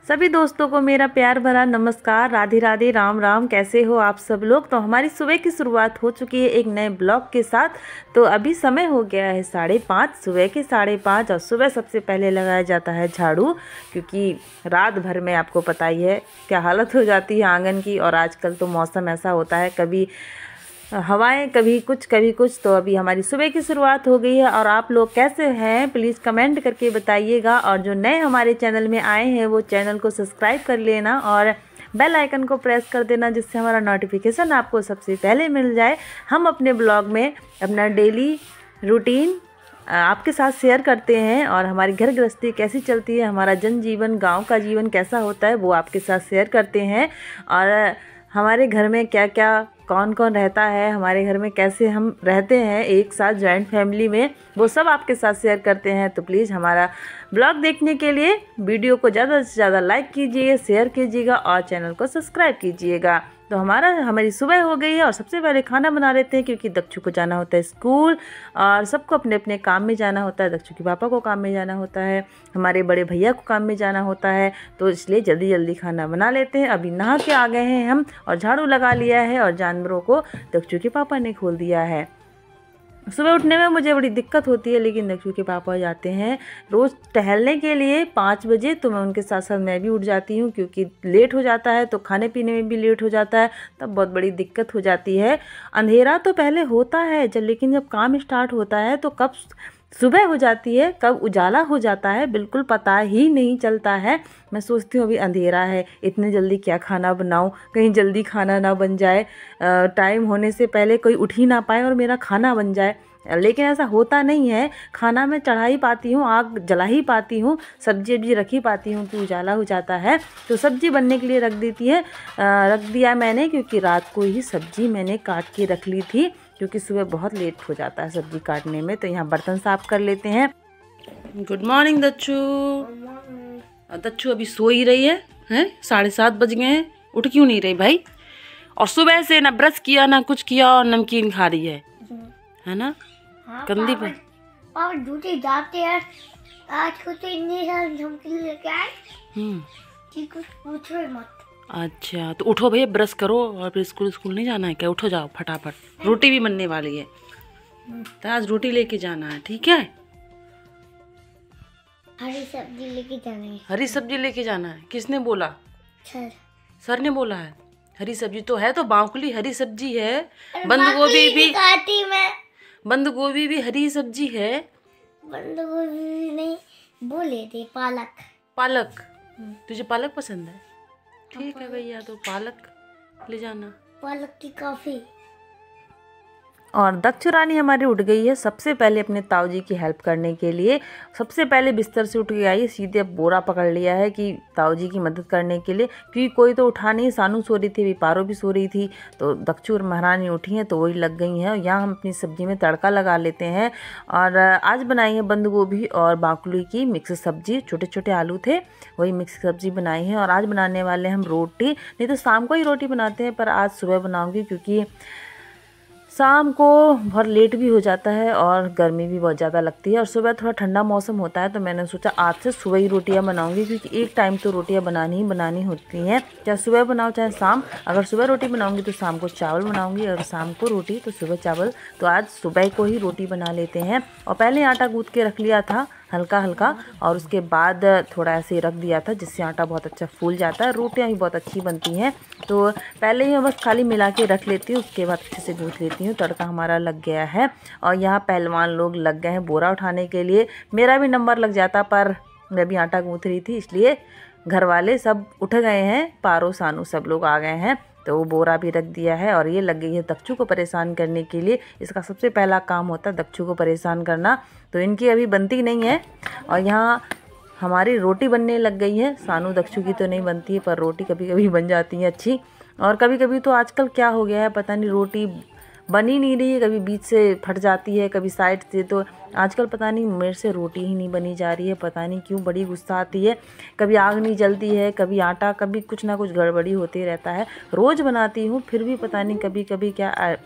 सभी दोस्तों को मेरा प्यार भरा नमस्कार, राधे राधे, राम राम। कैसे हो आप सब लोग। तो हमारी सुबह की शुरुआत हो चुकी है एक नए ब्लॉग के साथ। तो अभी समय हो गया है 5:30, सुबह के 5:30। और सुबह सबसे पहले लगाया जाता है झाड़ू, क्योंकि रात भर में आपको पता ही है क्या हालत हो जाती है आंगन की। और आजकल तो मौसम ऐसा होता है, कभी हवाएं कभी कुछ। तो अभी हमारी सुबह की शुरुआत हो गई है। और आप लोग कैसे हैं प्लीज़ कमेंट करके बताइएगा। और जो नए हमारे चैनल में आए हैं वो चैनल को सब्सक्राइब कर लेना और बेल आइकन को प्रेस कर देना, जिससे हमारा नोटिफिकेशन आपको सबसे पहले मिल जाए। हम अपने ब्लॉग में अपना डेली रूटीन आपके साथ शेयर करते हैं और हमारी घर गृहस्थी कैसी चलती है, हमारा जनजीवन, गाँव का जीवन कैसा होता है, वो आपके साथ शेयर करते हैं। और हमारे घर में क्या क्या कौन कौन रहता है, हमारे घर में कैसे हम रहते हैं एक साथ जॉइंट फैमिली में, वो सब आपके साथ शेयर करते हैं। तो प्लीज़ हमारा ब्लॉग देखने के लिए वीडियो को ज़्यादा से ज़्यादा लाइक कीजिए, शेयर कीजिएगा और चैनल को सब्सक्राइब कीजिएगा। तो हमारी सुबह हो गई है और सबसे पहले खाना बना लेते हैं, क्योंकि दक्षु को जाना होता है स्कूल और सबको अपने अपने काम में जाना होता है। दक्षु के पापा को काम में जाना होता है, हमारे बड़े भैया को काम में जाना होता है, तो इसलिए जल्दी जल्दी खाना बना लेते हैं। अभी नहा के आ गए हैं हम और झाड़ू लगा लिया है और जानवरों को दक्षु के पापा ने खोल दिया है। सुबह उठने में मुझे बड़ी दिक्कत होती है, लेकिन दक्षु के पापा जाते हैं रोज़ टहलने के लिए 5 बजे, तो मैं उनके साथ साथ मैं भी उठ जाती हूँ, क्योंकि लेट हो जाता है तो खाने पीने में भी लेट हो जाता है, तब बहुत बड़ी दिक्कत हो जाती है। अंधेरा तो पहले होता है लेकिन जब काम स्टार्ट होता है तो कब सुबह हो जाती है कब उजाला हो जाता है बिल्कुल पता ही नहीं चलता है। मैं सोचती हूँ अभी अंधेरा है, इतने जल्दी क्या खाना बनाऊँ, कहीं जल्दी खाना ना बन जाए, टाइम होने से पहले कोई उठ ही ना पाए और मेरा खाना बन जाए। लेकिन ऐसा होता नहीं है, खाना मैं चढ़ा ही पाती हूँ, आग जला ही पाती हूँ, सब्जी रख ही पाती हूँ कि उजाला हो जाता है। तो सब्जी बनने के लिए रख दिया मैंने, क्योंकि रात को ही सब्जी मैंने काट के रख ली थी, क्योंकि सुबह बहुत लेट हो जाता है सब्जी काटने में। तो यहाँ बर्तन साफ कर लेते हैं। Good morning दच्चू। दच्चू अभी सो ही रही है 7:30 बज गए हैं, उठ क्यों नहीं रही भाई। और सुबह से ना ब्रश किया ना कुछ किया और नमकीन खा रही है ना। हाँ, कंदी पर ड्यूटी जाते हैं आज कुछ इतनी सारी नमकीन लेके आए कि कुछ पूछो मत। अच्छा तो उठो भैया, ब्रश करो और फिर स्कूल नहीं जाना है क्या। उठो जाओ फटाफट, रोटी भी बनने वाली है तो आज रोटी लेके जाना है, ठीक है। हरी सब्जी लेके जानी है। हरी सब्जी लेके जाना है, किसने बोला। सर ने बोला है। हरी सब्जी तो है, तो बाउकली हरी सब्जी है, बंद गोभी भी काटी मैं, बंद गोभी भी हरी सब्जी है। बंद गोभी नहीं, वो लेते पालक। तुझे पालक पसंद है, ठीक है भैया, तो पालक ले जाना, पालक की कॉफी। और दक्षु रानी हमारी उठ गई है सबसे पहले अपने ताऊ जी की हेल्प करने के लिए। सबसे पहले बिस्तर से उठ के आई, सीधे बोरा पकड़ लिया है कि ताऊ जी की मदद करने के लिए, क्योंकि कोई तो उठा नहीं। सानू सो रही थी, अभी पारो भी सो रही थी, तो दक्षु और महारानी उठी हैं तो वही लग गई हैं। और यहाँ हम अपनी सब्जी में तड़का लगा लेते हैं। और आज बनाई है बंद गोभी और बाकुली की मिक्स सब्जी, छोटे छोटे आलू थे, वही मिक्स सब्जी बनाई है। और आज बनाने वाले हम रोटी, नहीं तो शाम को ही रोटी बनाते हैं, पर आज सुबह बनाऊँगी, क्योंकि शाम को बहुत लेट भी हो जाता है और गर्मी भी बहुत ज़्यादा लगती है। और सुबह थोड़ा ठंडा मौसम होता है, तो मैंने सोचा आज से सुबह ही रोटियां बनाऊंगी, क्योंकि एक टाइम तो रोटियां बनानी होती हैं, चाहे सुबह बनाओ चाहे शाम। अगर सुबह रोटी बनाऊंगी तो शाम को चावल बनाऊंगी, अगर शाम को रोटी तो सुबह चावल। तो आज सुबह को ही रोटी बना लेते हैं। और पहले आटा गूँथ के रख लिया था हल्का हल्का, और उसके बाद थोड़ा ऐसे रख दिया था, जिससे आटा बहुत अच्छा फूल जाता है, रोटियां भी बहुत अच्छी बनती हैं। तो पहले ही मैं बस खाली मिला के रख लेती हूँ, उसके बाद अच्छे से गूँथ लेती हूँ। तड़का हमारा लग गया है और यहाँ पहलवान लोग लग गए हैं बोरा उठाने के लिए। मेरा भी नंबर लग जाता, पर मैं भी आटा गूँथ रही थी, इसलिए घर वाले सब उठ गए हैं, पारो सानू सब लोग आ गए हैं, तो वो बोरा भी रख दिया है। और ये लग गई है दक्षु को परेशान करने के लिए। इसका सबसे पहला काम होता है दक्षु को परेशान करना, तो इनकी अभी बनती नहीं है। और यहाँ हमारी रोटी बनने लग गई है। सानू दक्षु की तो नहीं बनती है, पर रोटी कभी कभी बन जाती है अच्छी। और कभी कभी तो आजकल क्या हो गया है पता नहीं, रोटी बन ही नहीं रही है, कभी बीच से फट जाती है, कभी साइड से। तो आजकल पता नहीं मेरे से रोटी ही नहीं बनी जा रही है, पता नहीं क्यों, बड़ी गुस्सा आती है। कभी आग नहीं जलती है, कभी आटा, कभी कुछ ना कुछ गड़बड़ी होती रहता है। रोज़ बनाती हूँ फिर भी पता नहीं कभी कभी क्या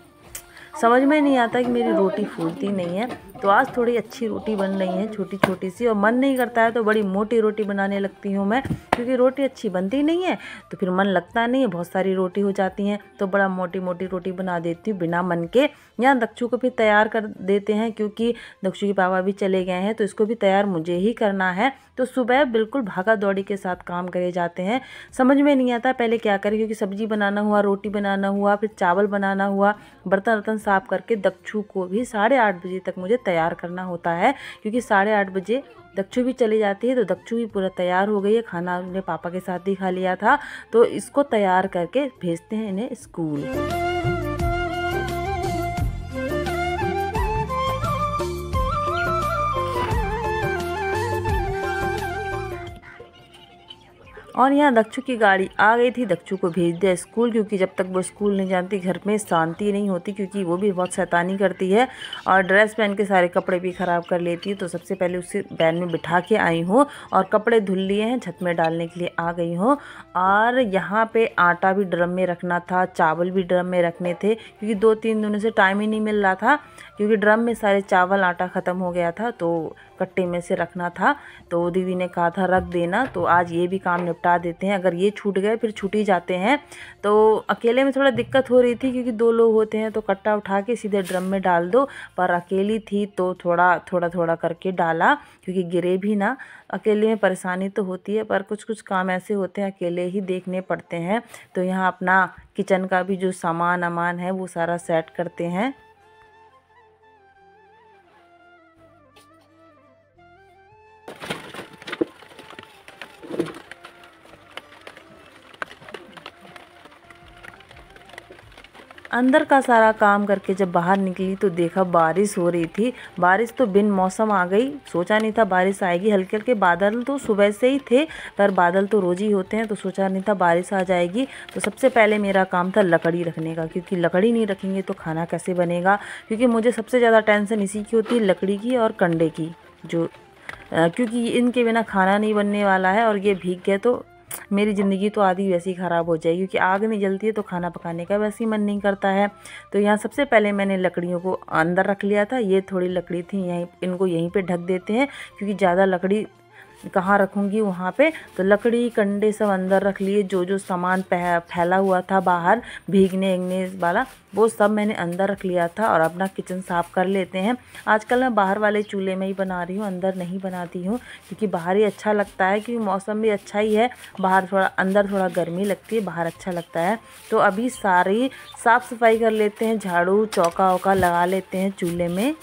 समझ में नहीं आता कि मेरी रोटी फूलती नहीं है। तो आज थोड़ी अच्छी रोटी बन रही है, छोटी छोटी सी, और मन नहीं करता है तो बड़ी मोटी रोटी बनाने लगती हूँ मैं, क्योंकि रोटी अच्छी बनती नहीं है तो फिर मन लगता नहीं है, बहुत सारी रोटी हो जाती हैं तो बड़ा मोटी मोटी रोटी बना देती हूँ बिना मन के। यहाँ दक्षु को भी तैयार कर देते हैं, क्योंकि दक्षु के पापा भी चले गए हैं तो इसको भी तैयार मुझे ही करना है। तो सुबह बिल्कुल भागा दौड़ी के साथ काम करे जाते हैं, समझ में नहीं आता पहले क्या करें, क्योंकि सब्जी बनाना हुआ, रोटी बनाना हुआ, फिर चावल बनाना हुआ, बर्तन वर्तन साफ करके दक्षु को भी 8:30 बजे तक मुझे तैयार करना होता है, क्योंकि 8:30 बजे दक्षु भी चली जाती है। तो दक्षु भी पूरा तैयार हो गई है, खाना हमने पापा के साथ ही खा लिया था, तो इसको तैयार करके भेजते हैं इन्हें स्कूल। और यहाँ दक्षु की गाड़ी आ गई थी, दक्षु को भेज दिया स्कूल, क्योंकि जब तक वो स्कूल नहीं जानती घर में शांति नहीं होती, क्योंकि वो भी बहुत शैतानी करती है और ड्रेस पहन के सारे कपड़े भी ख़राब कर लेती है। तो सबसे पहले उसे वैन में बिठा के आई हूँ और कपड़े धुल लिए हैं, छत में डालने के लिए आ गई हूँ। और यहाँ पे आटा भी ड्रम में रखना था, चावल भी ड्रम में रखने थे, क्योंकि 2-3 दिनों से टाइम ही नहीं मिल रहा था, क्योंकि ड्रम में सारे चावल आटा ख़त्म हो गया था तो कट्टे में से रखना था। तो दीदी ने कहा था रख देना, तो आज ये भी काम निपटा देते हैं, अगर ये छूट गए फिर छूट ही जाते हैं। तो अकेले में थोड़ा दिक्कत हो रही थी, क्योंकि 2 लोग होते हैं तो कट्टा उठा के सीधे ड्रम में डाल दो, पर अकेली थी तो थोड़ा करके डाला, क्योंकि गिरे भी ना। अकेले में परेशानी तो होती है, पर कुछ काम ऐसे होते हैं अकेले ही देखने पड़ते हैं। तो यहाँ अपना किचन का भी जो सामान है वो सारा सेट करते हैं। अंदर का सारा काम करके जब बाहर निकली तो देखा बारिश हो रही थी। बारिश तो बिन मौसम आ गई, सोचा नहीं था बारिश आएगी। हल्के हल्के बादल तो सुबह से ही थे, पर बादल तो रोज ही होते हैं, तो सोचा नहीं था बारिश आ जाएगी। तो सबसे पहले मेरा काम था लकड़ी रखने का, क्योंकि लकड़ी नहीं रखेंगे तो खाना कैसे बनेगा, क्योंकि मुझे सबसे ज़्यादा टेंशन इसी की होती है, लकड़ी की और कंडे की, जो क्योंकि इनके बिना खाना नहीं बनने वाला है। और ये भीग गए तो मेरी ज़िंदगी तो आधी वैसे ही ख़राब हो जाएगी, क्योंकि आग नहीं जलती है तो खाना पकाने का वैसे ही मन नहीं करता है। तो यहाँ सबसे पहले मैंने लकड़ियों को अंदर रख लिया था। ये थोड़ी लकड़ी थी, यहीं इनको यहीं पे ढक देते हैं, क्योंकि ज़्यादा लकड़ी कहाँ रखूँगी वहाँ पे। तो लकड़ी कंडे सब अंदर रख लिए, जो सामान फैला हुआ था बाहर भीगने वाला वो सब मैंने अंदर रख लिया था। और अपना किचन साफ़ कर लेते हैं। आजकल मैं बाहर वाले चूल्हे में ही बना रही हूँ, अंदर नहीं बनाती हूँ, क्योंकि बाहर ही अच्छा लगता है, क्योंकि मौसम भी अच्छा ही है। बाहर थोड़ा, अंदर थोड़ा गर्मी लगती है, बाहर अच्छा लगता है। तो अभी सारी साफ़ सफाई कर लेते हैं, झाड़ू चौका वौका लगा लेते हैं चूल्हे में।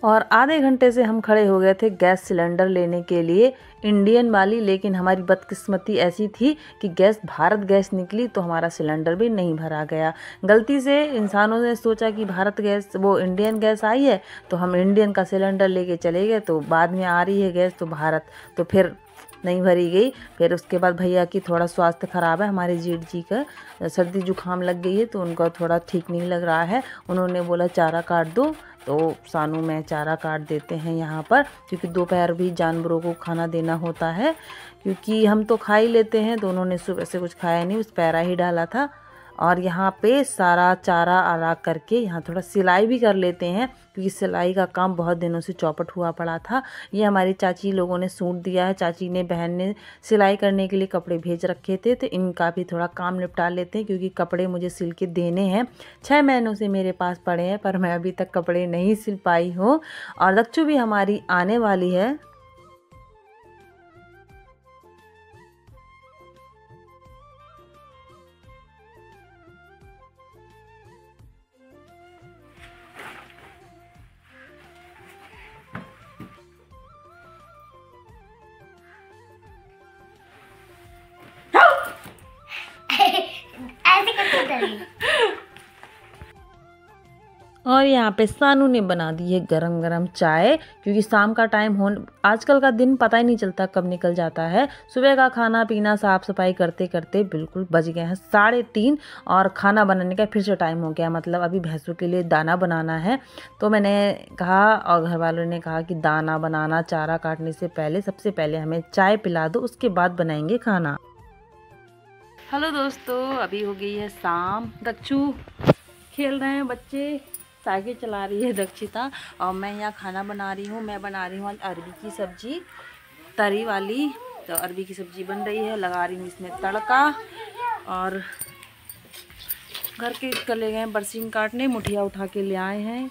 और आधे घंटे से हम खड़े हो गए थे गैस सिलेंडर लेने के लिए, इंडियन वाली। लेकिन हमारी बदकिस्मती ऐसी थी कि गैस भारत गैस निकली, तो हमारा सिलेंडर भी नहीं भरा गया। गलती से इंसानों ने सोचा कि भारत गैस, वो इंडियन गैस आई है तो हम इंडियन का सिलेंडर लेके चले गए, तो बाद में आ रही है गैस तो भारत, तो फिर नहीं भरी गई। फिर उसके बाद भैया की थोड़ा स्वास्थ्य ख़राब है, हमारे जेठ जी का सर्दी जुकाम लग गई है, तो उनका थोड़ा ठीक नहीं लग रहा है। उन्होंने बोला चारा काट दो, तो सानू में चारा काट देते हैं यहाँ पर, क्योंकि दोपहर भी जानवरों को खाना देना होता है। क्योंकि हम तो खा ही लेते हैं, तो उन्होंने सुबह से कुछ खाया नहीं, उस पैरा ही डाला था। और यहाँ पे सारा चारा अलग करके यहाँ थोड़ा सिलाई भी कर लेते हैं, क्योंकि सिलाई का काम बहुत दिनों से चौपट हुआ पड़ा था। ये हमारी चाची लोगों ने सूट दिया है, चाची ने, बहन ने सिलाई करने के लिए कपड़े भेज रखे थे, तो इनका भी थोड़ा काम निपटा लेते हैं, क्योंकि कपड़े मुझे सिल के देने हैं। 6 महीनों से मेरे पास पड़े हैं, पर मैं अभी तक कपड़े नहीं सिल पाई हूँ। और दक्षु भी हमारी आने वाली है। ऐसे करके डरी। और यहाँ पे सानू ने बना दी है गरम गरम चाय, क्योंकि शाम का टाइम हो, आजकल का दिन पता ही नहीं चलता कब निकल जाता है। सुबह का खाना पीना साफ़ सफाई करते करते बिल्कुल बज गए हैं 3:30, और खाना बनाने का फिर से टाइम हो गया। मतलब अभी भैंसों के लिए दाना बनाना है, तो मैंने कहा और घर वालों ने कहा कि दाना बनाना, चारा काटने से पहले सबसे पहले हमें चाय पिला दो, उसके बाद बनाएंगे खाना। हेलो दोस्तों, अभी हो गई है शाम। दक्षु खेल रहे हैं बच्चे, साइकिल चला रही है दक्षिता और मैं यहाँ खाना बना रही हूँ। मैं बना रही हूँ आज अरबी की सब्जी, तरी वाली। तो अरबी की सब्जी बन रही है, लगा रही हूँ इसमें तड़का। और घर के चले गए बरसीन काटने, मुठिया उठा के ले आए हैं।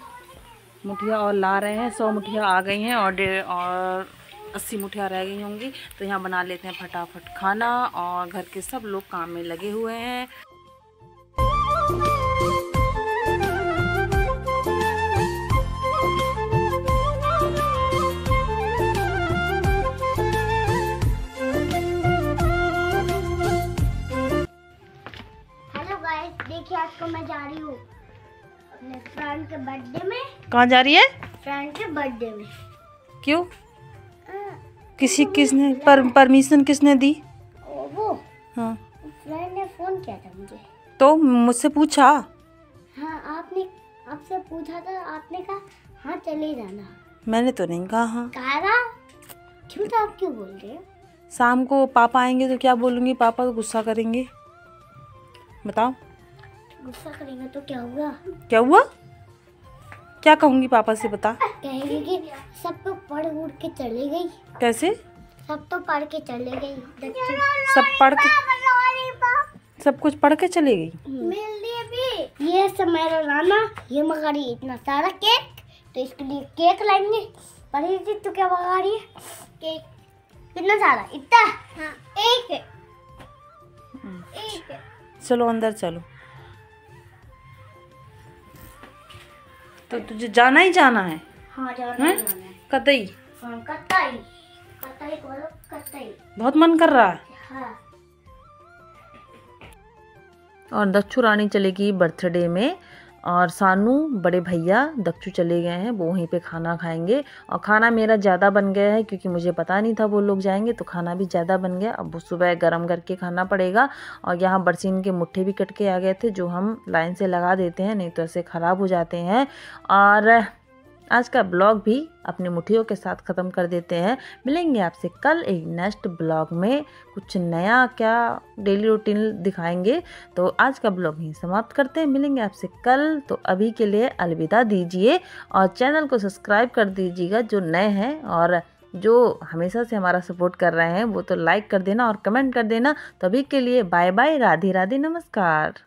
मुठिया और ला रहे हैं, 100 मुठिया आ गई हैं और 80 मुठिया रह गई होंगी। तो यहाँ बना लेते हैं फटाफट खाना, और घर के सब लोग काम में लगे हुए हैं। हेलो गाइस, देखिए आज को मैं जा रही हूँ अपने फ्रेंड के बर्थडे में। कहाँ जा रही है? फ्रेंड के बर्थडे में। क्यों? किसने परमिशन किसने दी? वो हाँ, फ्रेंड ने फोन किया था मुझे। तो मुझसे पूछा? हाँ, आपसे पूछा था, आपने कहा हाँ चले जाना। मैंने तो नहीं कहा हाँ। कहा झूठ आप क्यों बोल रहे हो? शाम को पापा आएंगे तो क्या बोलूँगी? पापा तो गुस्सा करेंगे। बताओ। गुस्सा करेंगे तो क्या हुआ? क्या हुआ? क्या कहूँगी पापा से? बता। कहेंगे कि सब तो पढ़ उड़ के चले गई। कैसे? सब तो पढ़ के चले गई। सब कुछ पढ़ के चले गई। मेरे लिए भी ये सब मेरा लाना, ये मंगा रही है इतना सारा केक, तो इसके लिए केक लाएंगे। पढ़ी थी तो क्या मंगा रही है? केक कितना सारा? इतना? हाँ, एक है। चलो अंदर चलो। तो तुझे जाना ही जाना है? हाँ, जाना है। कतई? हाँ, कतई। कतई बोलो, कतई। बहुत मन कर रहा है। हाँ। और दक्षु रानी चलेगी बर्थडे में, और सानू बड़े भैया दक्षु चले गए हैं, वो वहीं पे खाना खाएंगे। और खाना मेरा ज़्यादा बन गया है क्योंकि मुझे पता नहीं था वो लोग जाएंगे, तो खाना भी ज़्यादा बन गया। अब वो सुबह गरम करके खाना पड़ेगा। और यहाँ बरसीन के मुट्ठे भी कट के आ गए थे, जो हम लाइन से लगा देते हैं, नहीं तो ऐसे ख़राब हो जाते हैं। और आज का ब्लॉग भी अपने मुठियों के साथ ख़त्म कर देते हैं। मिलेंगे आपसे कल एक नेक्स्ट ब्लॉग में, कुछ नया क्या डेली रूटीन दिखाएंगे। तो आज का ब्लॉग ही समाप्त करते हैं, मिलेंगे आपसे कल। तो अभी के लिए अलविदा दीजिए, और चैनल को सब्सक्राइब कर दीजिएगा जो नए हैं, और जो हमेशा से हमारा सपोर्ट कर रहे हैं वो तो लाइक कर देना और कमेंट कर देना। तो अभी के लिए बाय बाय, राधे राधे, नमस्कार।